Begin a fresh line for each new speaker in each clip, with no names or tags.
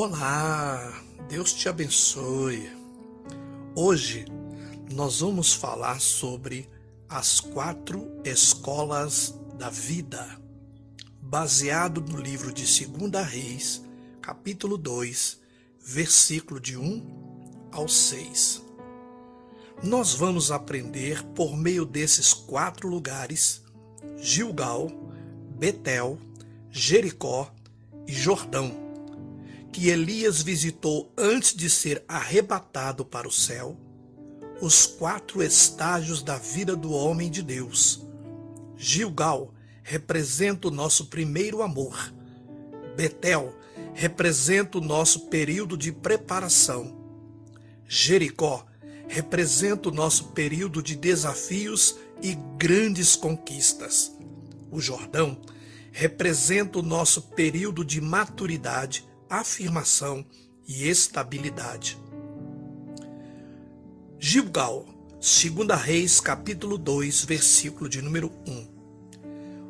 Olá, Deus te abençoe. Hoje nós vamos falar sobre as 4 escolas da vida, baseado no livro de 2 Reis, capítulo 2, versículo de 1 ao 6. Nós vamos aprender por meio desses 4 lugares, Gilgal, Betel, Jericó e Jordão, que Elias visitou antes de ser arrebatado para o céu, os 4 estágios da vida do homem de Deus. Gilgal representa o nosso primeiro amor. Betel representa o nosso período de preparação. Jericó representa o nosso período de desafios e grandes conquistas. O Jordão representa o nosso período de maturidade, afirmação e estabilidade. Gilgal, 2 Reis, capítulo 2, versículo de número 1.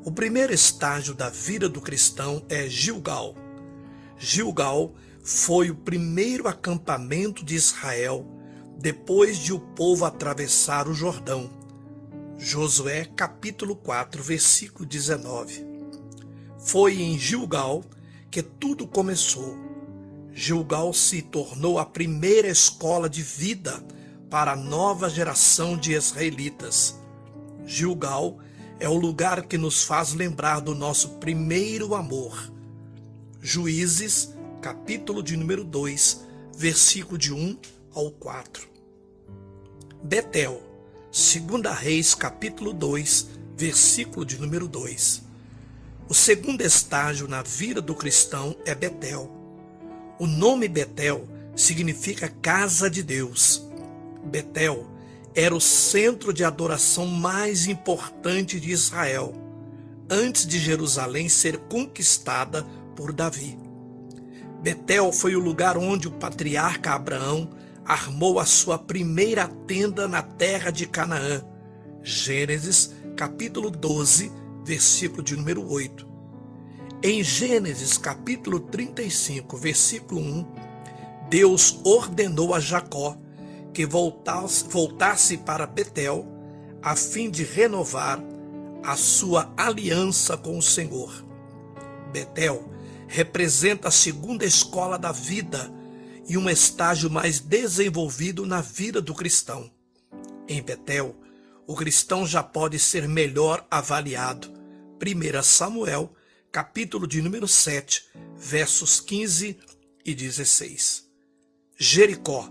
O primeiro estágio da vida do cristão é Gilgal. Gilgal foi o primeiro acampamento de Israel depois de o povo atravessar o Jordão. Josué, capítulo 4, versículo 19. Foi em Gilgal que tudo começou. Gilgal se tornou a primeira escola de vida para a nova geração de israelitas. Gilgal é o lugar que nos faz lembrar do nosso primeiro amor. Juízes, capítulo de número 2, versículo de 1 ao 4. Betel, 2 Reis, capítulo 2, versículo de número 2. O segundo estágio na vida do cristão é Betel. O nome Betel significa casa de Deus. Betel era o centro de adoração mais importante de Israel, antes de Jerusalém ser conquistada por Davi. Betel foi o lugar onde o patriarca Abraão armou a sua primeira tenda na terra de Canaã. Gênesis, capítulo 12, versículo de número 8. Em Gênesis, capítulo 35, versículo 1, Deus ordenou a Jacó que voltasse para Betel a fim de renovar a sua aliança com o Senhor. Betel representa a segunda escola da vida e um estágio mais desenvolvido na vida do cristão. Em Betel, o cristão já pode ser melhor avaliado. 1 Samuel, capítulo de número 7, versos 15 e 16. Jericó,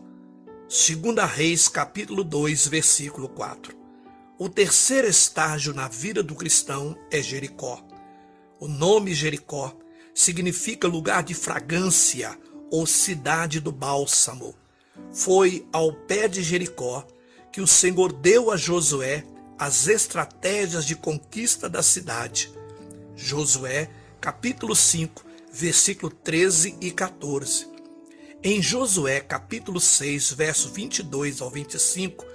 2 Reis, capítulo 2, versículo 4. O terceiro estágio na vida do cristão é Jericó. O nome Jericó significa lugar de fragrância ou cidade do bálsamo. Foi ao pé de Jericó que o Senhor deu a Josué as estratégias de conquista da cidade. Josué, capítulo 5, versículo 13 e 14. Em Josué, capítulo 6, verso 22 ao 25,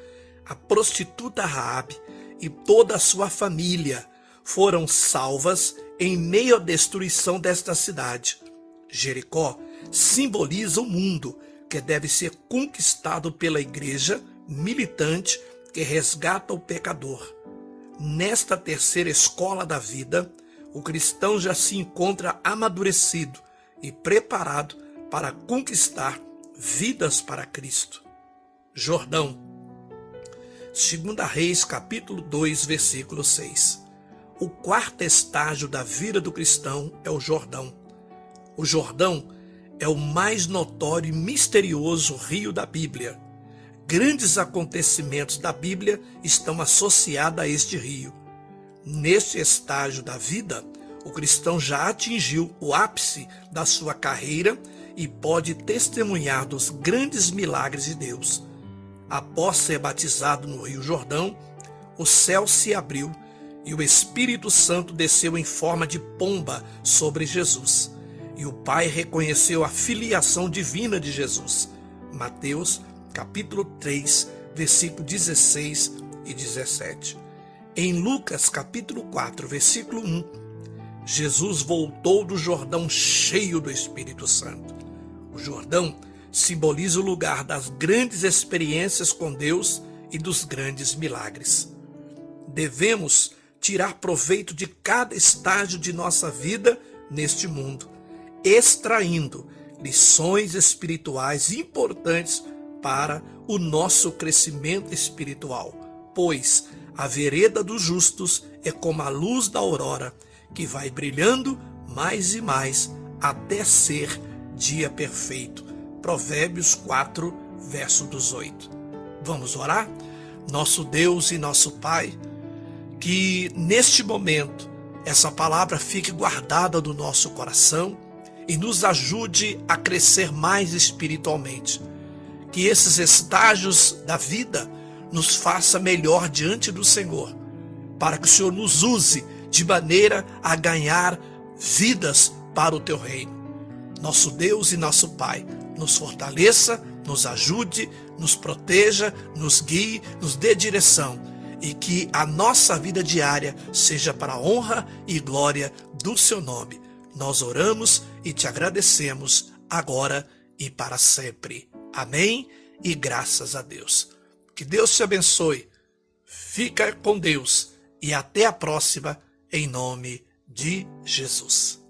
a prostituta Raabe e toda a sua família foram salvas em meio à destruição desta cidade. Jericó simboliza o mundo que deve ser conquistado pela igreja militante que resgata o pecador. Nesta terceira escola da vida, o cristão já se encontra amadurecido e preparado para conquistar vidas para Cristo. Jordão, 2 Reis, capítulo 2, versículo 6. O quarto estágio da vida do cristão é o Jordão. O Jordão é o mais notório e misterioso rio da Bíblia. Grandes acontecimentos da Bíblia estão associados a este rio. Neste estágio da vida, o cristão já atingiu o ápice da sua carreira e pode testemunhar dos grandes milagres de Deus. Após ser batizado no Rio Jordão, o céu se abriu e o Espírito Santo desceu em forma de pomba sobre Jesus. E o Pai reconheceu a filiação divina de Jesus. Mateus, capítulo 3, versículo 16 e 17. Em Lucas, capítulo 4, versículo 1, Jesus voltou do Jordão cheio do Espírito Santo. O Jordão simboliza o lugar das grandes experiências com Deus e dos grandes milagres. Devemos tirar proveito de cada estágio de nossa vida neste mundo, extraindo lições espirituais importantes para o nosso crescimento espiritual, pois a vereda dos justos é como a luz da aurora, que vai brilhando mais e mais até ser dia perfeito. Provérbios 4, verso 18. Vamos orar? Nosso Deus e nosso Pai, que neste momento essa palavra fique guardada no nosso coração e nos ajude a crescer mais espiritualmente. Que esses estágios da vida nos faça melhor diante do Senhor, para que o Senhor nos use de maneira a ganhar vidas para o teu reino. Nosso Deus e nosso Pai, nos fortaleça, nos ajude, nos proteja, nos guie, nos dê direção, e que a nossa vida diária seja para a honra e glória do seu nome. Nós oramos e te agradecemos agora e para sempre. Amém e graças a Deus. Que Deus te abençoe. Fica com Deus e até a próxima, em nome de Jesus.